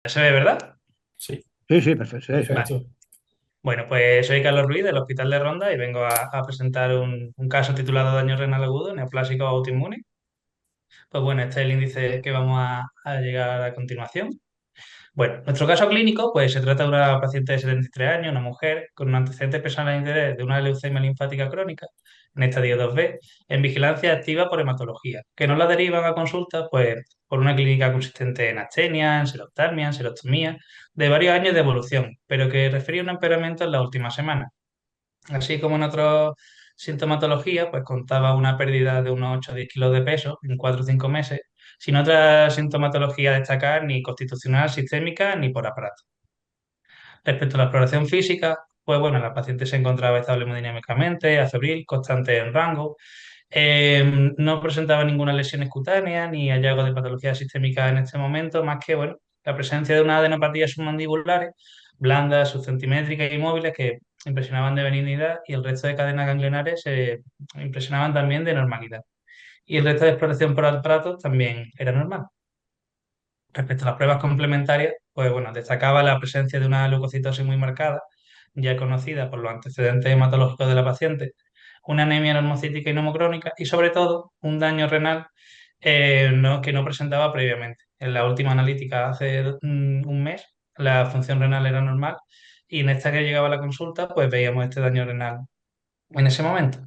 ¿Se ve, verdad? Sí, Sí, sí, perfecto. Sí, sí. Vale. perfecto. Bueno, pues soy Carlos Ruiz del Hospital de Ronda y vengo a presentar un caso titulado daño renal agudo, neoplásico autoinmune. Pues bueno, este es el índice que vamos a llegar a continuación. Bueno, nuestro caso clínico, pues se trata de una paciente de 73 años, una mujer con un antecedente personal de interés de una leucemia linfática crónica en estadio 2B, en vigilancia activa por hematología, que no la derivan a consulta, pues por una clínica consistente en astenia, en seroctarmia, en serostomía, de varios años de evolución, pero que refería un empeoramiento en la última semana. Así como en otras sintomatologías, pues contaba una pérdida de unos 8 o 10 kilos de peso en 4 o 5 meses, sin otra sintomatología a destacar ni constitucional, sistémica ni por aparato. Respecto a la exploración física, pues bueno, la paciente se encontraba estable hemodinámicamente, afebril, constante en rango, no presentaba ninguna lesión cutánea ni hallazgo de patología sistémica en este momento, más que bueno, la presencia de una adenopatía submandibulares blandas, subcentimétricas y móviles que impresionaban de benignidad y el resto de cadenas ganglionares se impresionaban también de normalidad. Y el resto de exploración por aparatos también era normal. Respecto a las pruebas complementarias, pues bueno, destacaba la presencia de una leucocitosis muy marcada, ya conocida por los antecedentes hematológicos de la paciente, una anemia normocítica y neumocrónica y sobre todo un daño renal que no presentaba previamente. En la última analítica hace un mes la función renal era normal y en esta que llegaba a la consulta pues veíamos este daño renal en ese momento.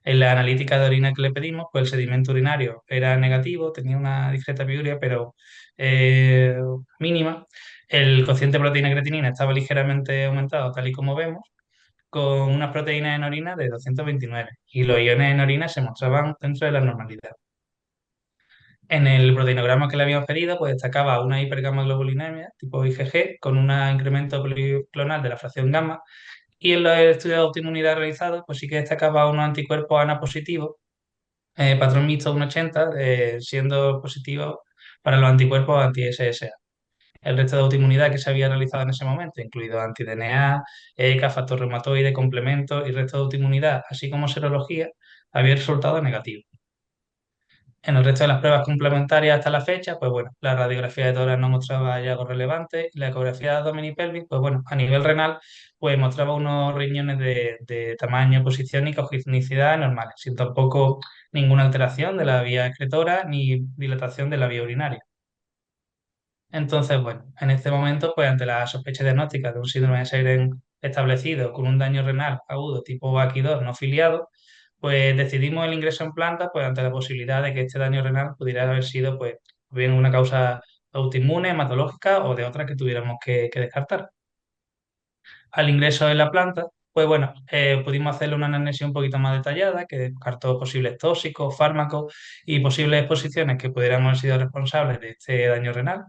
En la analítica de orina que le pedimos, pues el sedimento urinario era negativo, tenía una discreta piuria, pero eh, mínima. El cociente de proteína creatinina estaba ligeramente aumentado, tal y como vemos, con unas proteínas en orina de 229 y los iones en orina se mostraban dentro de la normalidad. En el proteinograma que le habíamos pedido, pues destacaba una hipergamaglobulinemia tipo IgG con un incremento policlonal de la fracción gamma y en los estudios de autoinmunidad realizados, pues sí que destacaba unos anticuerpos ANA positivos, patrón mixto 1,80, siendo positivo para los anticuerpos anti-SSA. El resto de autoinmunidad que se había realizado en ese momento, incluido anti-DNA, ECA, factor reumatoide, complementos y resto de autoinmunidad, así como serología, había resultado negativo. En el resto de las pruebas complementarias hasta la fecha, pues bueno, la radiografía de tórax no mostraba hallazgos relevantes y la ecografía de abdomen y pelvis, pues bueno, a nivel renal, pues mostraba unos riñones de tamaño, posición y cognicidad normales, sin tampoco ninguna alteración de la vía excretora ni dilatación de la vía urinaria. Entonces, bueno, en este momento, pues ante la sospecha diagnóstica de un síndrome de Sjögren establecido con un daño renal agudo tipo BACI2 no filiado, pues decidimos el ingreso en planta, pues ante la posibilidad de que este daño renal pudiera haber sido, pues, bien una causa autoinmune, hematológica o de otra que tuviéramos que descartar. Al ingreso en la planta, pues bueno, pudimos hacerle una anamnesis un poquito más detallada que descartó posibles tóxicos, fármacos y posibles exposiciones que pudieran haber sido responsables de este daño renal.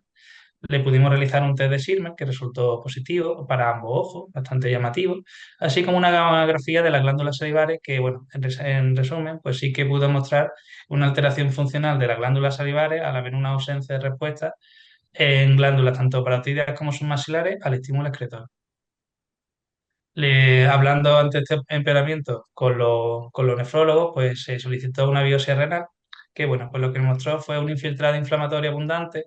Le pudimos realizar un test de Silmer que resultó positivo para ambos ojos, bastante llamativo, así como una gamografía de las glándulas salivares que, bueno, en resumen, pues sí que pudo mostrar una alteración funcional de las glándulas salivares al haber una ausencia de respuesta en glándulas tanto parotídeas como submaxilares al estímulo excretor. Hablando ante este empeoramiento con los nefrólogos, pues se solicitó una biopsia renal, que bueno, pues lo que mostró fue un infiltrado inflamatorio abundante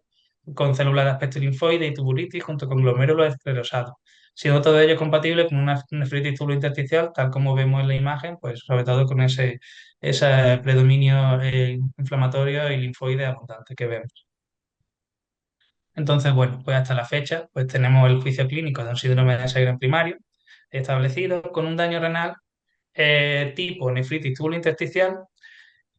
con células de aspecto linfoide y tubulitis junto con glomérulos esclerosados, siendo todo ello compatible con una nefritis tubulointersticial, tal como vemos en la imagen, pues sobre todo con ese predominio inflamatorio y linfoide abundante que vemos. Entonces, bueno, pues hasta la fecha, pues tenemos el juicio clínico de un síndrome de Sjögren primario establecido con un daño renal tipo nefritis tubulointersticial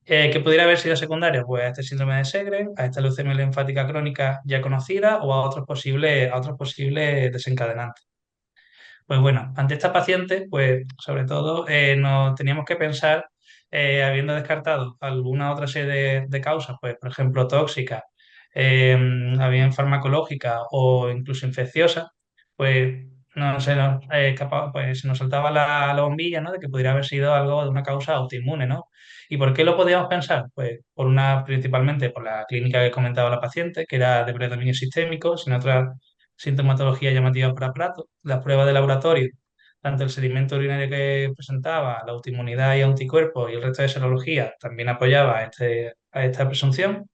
que pudiera haber sido secundario pues, a este síndrome de Sjögren, a esta leucemia linfática crónica ya conocida o a otros posibles desencadenantes. Pues bueno, ante esta paciente, pues sobre todo nos teníamos que pensar, habiendo descartado alguna otra serie de causas, pues por ejemplo tóxicas, bien farmacológicas o incluso infecciosas, pues no se nos, pues, se nos saltaba la bombilla, ¿no? De que pudiera haber sido algo de una causa autoinmune, ¿no? ¿Y por qué lo podíamos pensar? Pues por una, principalmente por la clínica que comentaba la paciente, que era de predominio sistémico, sin otra sintomatología llamativa por aparato, las pruebas de laboratorio, tanto el sedimento urinario que presentaba, la autoinmunidad y anticuerpos y el resto de serología también apoyaba a esta presunción.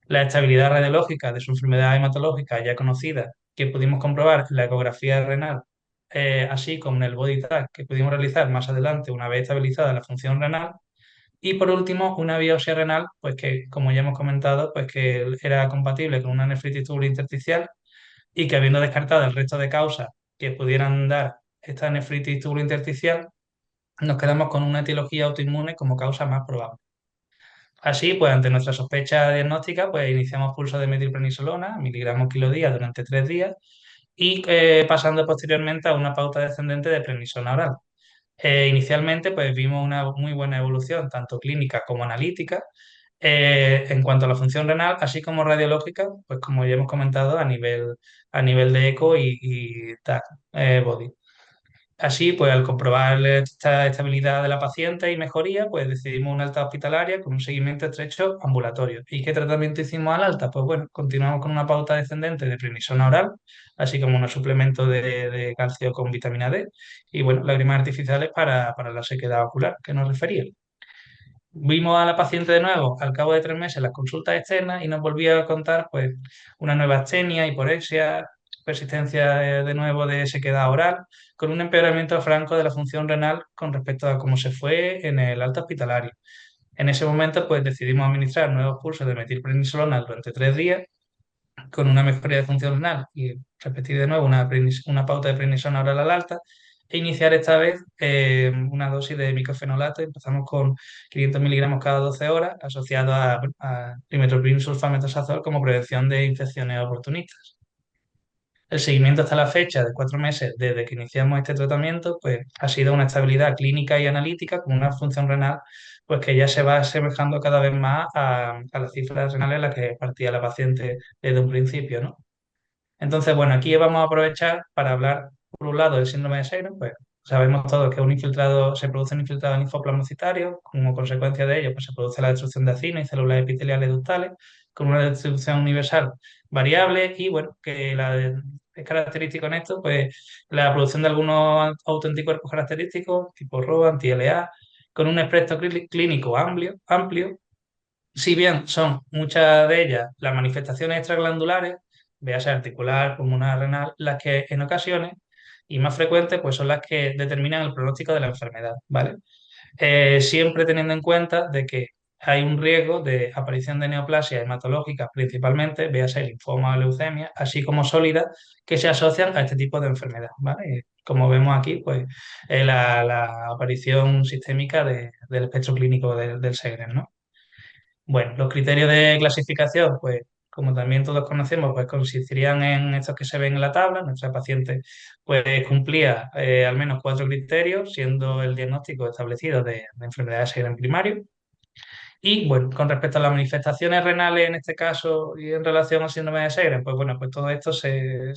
La estabilidad radiológica de su enfermedad hematológica ya conocida que pudimos comprobar en la ecografía renal, así como en el body tag que pudimos realizar más adelante una vez estabilizada la función renal. Y por último, una biopsia renal, pues que, como ya hemos comentado, pues que era compatible con una nefritis tubulointersticial y que habiendo descartado el resto de causas que pudieran dar esta nefritis tubulointersticial, nos quedamos con una etiología autoinmune como causa más probable. Así, pues ante nuestra sospecha diagnóstica, pues iniciamos pulso de metilprednisolona, miligramos kilo día durante 3 días y pasando posteriormente a una pauta descendente de prednisona oral. Inicialmente, pues vimos una muy buena evolución, tanto clínica como analítica, en cuanto a la función renal, así como radiológica, pues como ya hemos comentado, a nivel de eco y TAC, body. Así, pues al comprobar esta estabilidad de la paciente y mejoría, pues decidimos una alta hospitalaria con un seguimiento estrecho ambulatorio. ¿Y qué tratamiento hicimos al alta? Pues bueno, continuamos con una pauta descendente de prednisona oral, así como unos suplementos de calcio con vitamina D y bueno, lágrimas artificiales para la sequedad ocular que nos refería. Vimos a la paciente de nuevo al cabo de 3 meses las consultas externas y nos volvía a contar pues una nueva astenia, hiporexia, persistencia de nuevo de sequedad oral, con un empeoramiento franco de la función renal con respecto a cómo se fue en el alta hospitalario. En ese momento pues decidimos administrar nuevos cursos de metilprednisolona durante 3 días con una mejoría de función renal y repetir de nuevo una pauta de prednisona oral al alta e iniciar esta vez una dosis de micofenolato. Empezamos con 500 miligramos cada 12 horas asociado a trimethoprim sulfametosazol como prevención de infecciones oportunistas. El seguimiento hasta la fecha de 4 meses desde que iniciamos este tratamiento, pues ha sido una estabilidad clínica y analítica con una función renal, pues que ya se va asemejando cada vez más a las cifras renales en las que partía la paciente desde un principio, ¿no? Entonces, bueno, aquí vamos a aprovechar para hablar, por un lado, del síndrome de Sjögren, pues sabemos todos que se produce un infiltrado linfoplasmocitario, como consecuencia de ello, pues se produce la destrucción de acina y células epiteliales ductales, con una distribución universal variable y, bueno, es característico en esto, pues la producción de algunos autoanticuerpos característicos, tipo RO, anti-LA, con un espectro clínico amplio. Si bien son muchas de ellas las manifestaciones extraglandulares, véase articular, pulmonar, renal, las que en ocasiones y más frecuentes pues son las que determinan el pronóstico de la enfermedad, ¿vale? Siempre teniendo en cuenta de que hay un riesgo de aparición de neoplasias hematológicas principalmente, véase linfoma o leucemia, así como sólidas que se asocian a este tipo de enfermedad, ¿vale? Como vemos aquí, pues la aparición sistémica del espectro clínico del Sjögren, ¿no? Bueno, los criterios de clasificación, pues como también todos conocemos, pues consistirían en estos que se ven en la tabla. Nuestra paciente pues cumplía al menos 4 criterios, siendo el diagnóstico establecido de enfermedad de Sjögren primario. Y bueno, con respecto a las manifestaciones renales en este caso y en relación al síndrome de Sjögren, pues bueno, pues todo esto se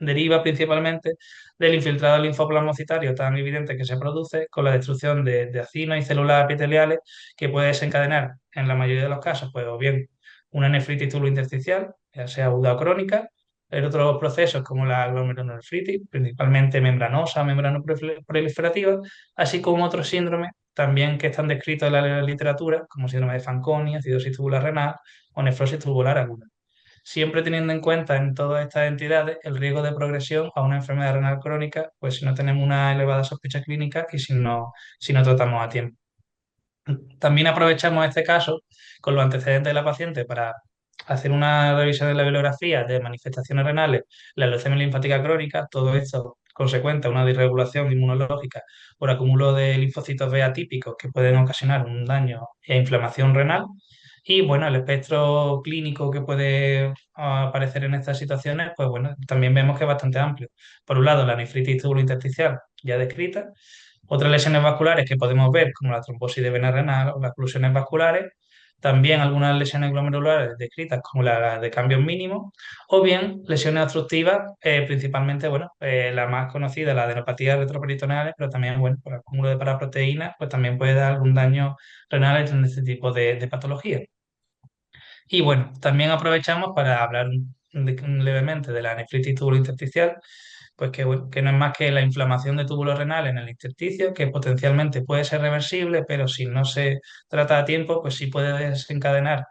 deriva principalmente del infiltrado linfoplasmocitario tan evidente que se produce con la destrucción de acinos y células epiteliales que puede desencadenar en la mayoría de los casos, pues o bien una nefritis tubulointersticial, ya sea aguda o crónica, en otros procesos como la glomerulonefritis, principalmente membranosa, membranoproliferativa, así como otros síndromes también que están descritos en la literatura, como síndrome de Fanconi, acidosis tubular renal o nefrosis tubular aguda. Siempre teniendo en cuenta en todas estas entidades el riesgo de progresión a una enfermedad renal crónica, pues si no tenemos una elevada sospecha clínica y si no tratamos a tiempo. También aprovechamos este caso con los antecedentes de la paciente para hacer una revisión de la bibliografía de manifestaciones renales, la leucemia linfática crónica, todo esto consecuente a una disregulación inmunológica por acúmulo de linfocitos B atípicos que pueden ocasionar un daño e inflamación renal. Y bueno, el espectro clínico que puede aparecer en estas situaciones, pues bueno, también vemos que es bastante amplio. Por un lado, la nefritis tubulointersticial ya descrita, otras lesiones vasculares que podemos ver, como la trombosis de vena renal o las oclusiones vasculares, también algunas lesiones glomerulares descritas como las de cambios mínimos, o bien lesiones obstructivas, principalmente, bueno, la más conocida, la adenopatía retroperitoneales, pero también, bueno, por acúmulo de paraproteínas, pues también puede dar algún daño renal en este tipo de patología. Y bueno, también aprovechamos para hablar levemente de la nefritis tubulointersticial, pues que, bueno, que no es más que la inflamación de túbulos renales en el intersticio, que potencialmente puede ser reversible, pero si no se trata a tiempo, pues sí puede desencadenar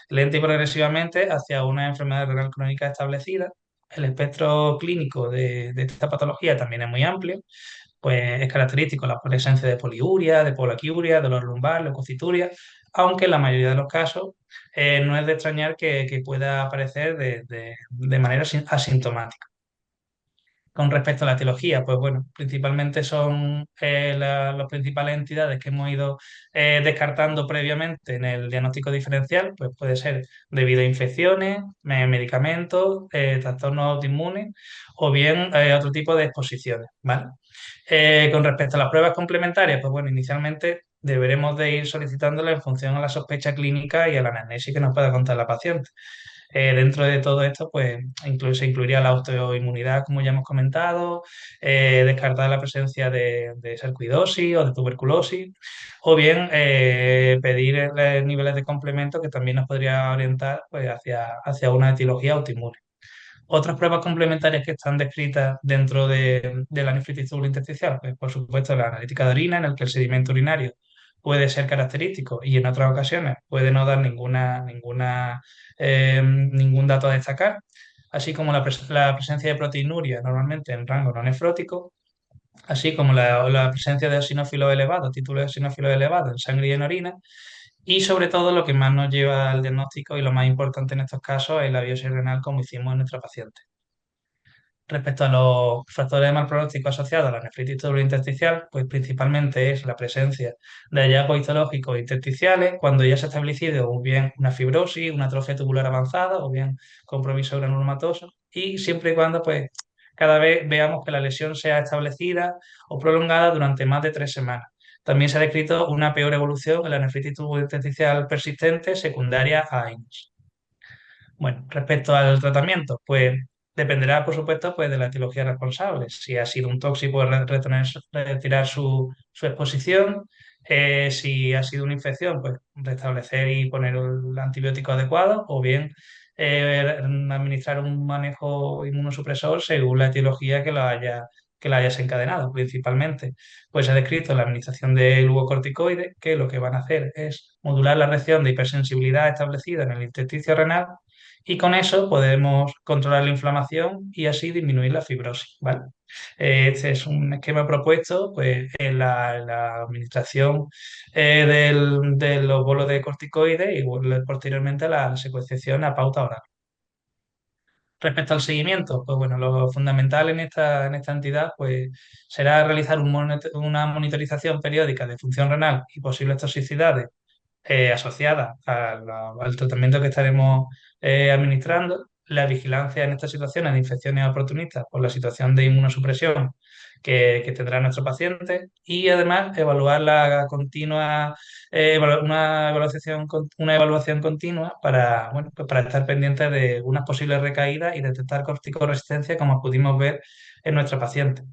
lenta y progresivamente hacia una enfermedad renal crónica establecida. el espectro clínico de esta patología también es muy amplio, pues es característico la presencia de poliuria, de polaquiuria, dolor lumbar, leucocituria, aunque en la mayoría de los casos no es de extrañar que pueda aparecer de manera asintomática. Con respecto a la etiología, pues bueno, principalmente son las principales entidades que hemos ido descartando previamente en el diagnóstico diferencial, pues puede ser debido a infecciones, medicamentos, trastornos autoinmunes o bien otro tipo de exposiciones, ¿vale? Con respecto a las pruebas complementarias, pues bueno, inicialmente deberemos de ir solicitándolas en función a la sospecha clínica y a la anamnesis que nos pueda contar la paciente. Dentro de todo esto, pues se incluiría la autoinmunidad, como ya hemos comentado, descartar la presencia de sarcoidosis o de tuberculosis, o bien pedir niveles de complemento que también nos podría orientar pues, hacia una etiología autoinmune. Otras pruebas complementarias que están descritas dentro de la nefritis intersticial, pues por supuesto la analítica de orina, en el que el sedimento urinario puede ser característico y en otras ocasiones puede no dar ningún dato a destacar, así como la presencia de proteinuria normalmente en rango no nefrótico, así como la presencia de eosinófilos elevados, títulos de eosinófilos elevados en sangre y en orina, y sobre todo lo que más nos lleva al diagnóstico y lo más importante en estos casos es la biopsia renal como hicimos en nuestra paciente. Respecto a los factores de mal pronóstico asociados a la nefritis intersticial, pues principalmente es la presencia de hallazgos histológicos intersticiales cuando ya se ha establecido o bien una fibrosis, una atrofia tubular avanzada o bien compromiso granulomatoso y siempre y cuando pues cada vez veamos que la lesión sea establecida o prolongada durante más de 3 semanas. También se ha descrito una peor evolución en la nefritis intersticial persistente secundaria a AINES. Bueno, respecto al tratamiento, pues dependerá, por supuesto, pues, de la etiología responsable. Si ha sido un tóxico, pues, retirar su exposición. Si ha sido una infección, pues restablecer y poner el antibiótico adecuado, o bien administrar un manejo inmunosupresor según la etiología que la haya desencadenado. Principalmente, pues se ha descrito la administración de glucocorticoides, que lo que van a hacer es modular la reacción de hipersensibilidad establecida en el intersticio renal y con eso podemos controlar la inflamación y así disminuir la fibrosis, ¿vale? Este es un esquema propuesto pues, en la administración de los bolos de corticoides y posteriormente la secuenciación a pauta oral. Respecto al seguimiento, pues bueno, lo fundamental en esta entidad pues, será realizar una monitorización periódica de función renal y posibles toxicidades asociada al tratamiento que estaremos administrando, la vigilancia en estas situaciones de infecciones oportunistas por la situación de inmunosupresión que tendrá nuestro paciente y además evaluar la continua, una evaluación continua para, bueno, pues para estar pendientes de unas posibles recaídas y detectar corticoresistencia como pudimos ver en nuestra paciente.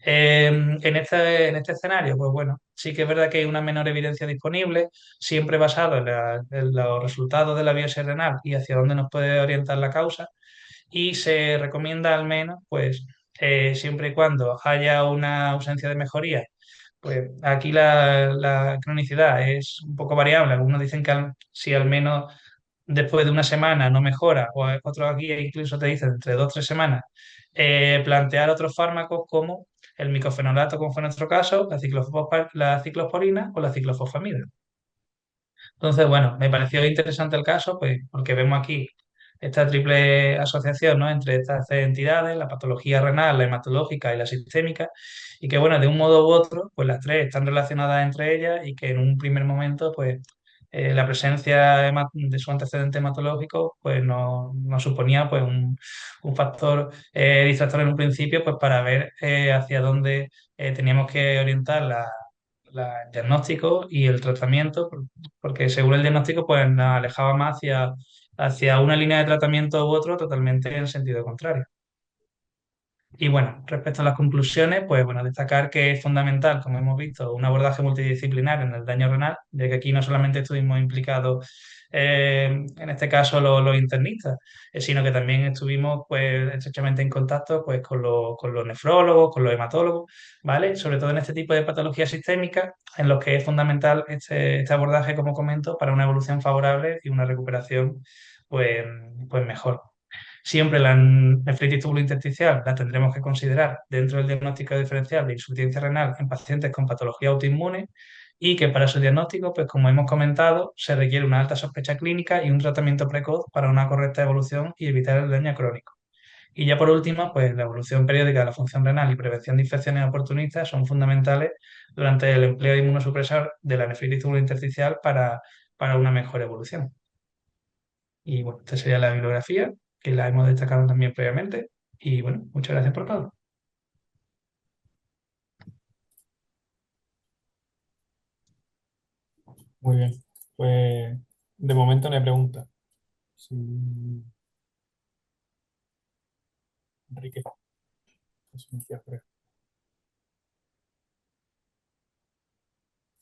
En este escenario, pues bueno, sí que es verdad que hay una menor evidencia disponible, siempre basado en los resultados de la biopsia renal y hacia dónde nos puede orientar la causa, y se recomienda al menos, pues, siempre y cuando haya una ausencia de mejoría, pues aquí la cronicidad es un poco variable. Algunos dicen que si al menos después de una semana no mejora, o otros aquí incluso te dicen entre 2 o 3 semanas, plantear otros fármacos como el micofenolato, como fue nuestro caso, la ciclosporina o la ciclofosfamida. Entonces, bueno, me pareció interesante el caso, pues, porque vemos aquí esta triple asociación, ¿no? Entre estas tres entidades, la patología renal, la hematológica y la sistémica, y que, bueno, de un modo u otro, pues las tres están relacionadas entre ellas y que en un primer momento, pues, la presencia de su antecedente hematológico, pues, no suponía, pues, un factor distractor en un principio, pues, para ver hacia dónde teníamos que orientar el diagnóstico y el tratamiento, porque según el diagnóstico, pues nos alejaba más hacia una línea de tratamiento u otro totalmente en sentido contrario. Y bueno, respecto a las conclusiones, pues bueno, destacar que es fundamental, como hemos visto, un abordaje multidisciplinar en el daño renal, ya que aquí no solamente estuvimos implicados, en este caso los internistas, sino que también estuvimos pues estrechamente en contacto pues con los nefrólogos, con los hematólogos, ¿vale? Sobre todo en este tipo de patologías sistémicas, en los que es fundamental este abordaje, como comento, para una evolución favorable y una recuperación pues mejor. Siempre la nefritis intersticial la tendremos que considerar dentro del diagnóstico diferencial de insuficiencia renal en pacientes con patología autoinmune y que para su diagnóstico, pues como hemos comentado, se requiere una alta sospecha clínica y un tratamiento precoz para una correcta evolución y evitar el daño crónico. Y ya por último, pues la evolución periódica de la función renal y prevención de infecciones oportunistas son fundamentales durante el empleo de inmunosupresor de la nefritis intersticial para una mejor evolución. Y bueno, esta sería la bibliografía, que la hemos destacado también previamente. Y bueno, muchas gracias por todo. Muy bien. Pues de momento no hay preguntas. Sí, Enrique, estás silenciado, creo.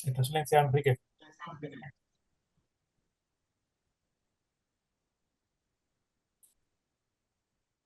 Está silenciado, Enrique.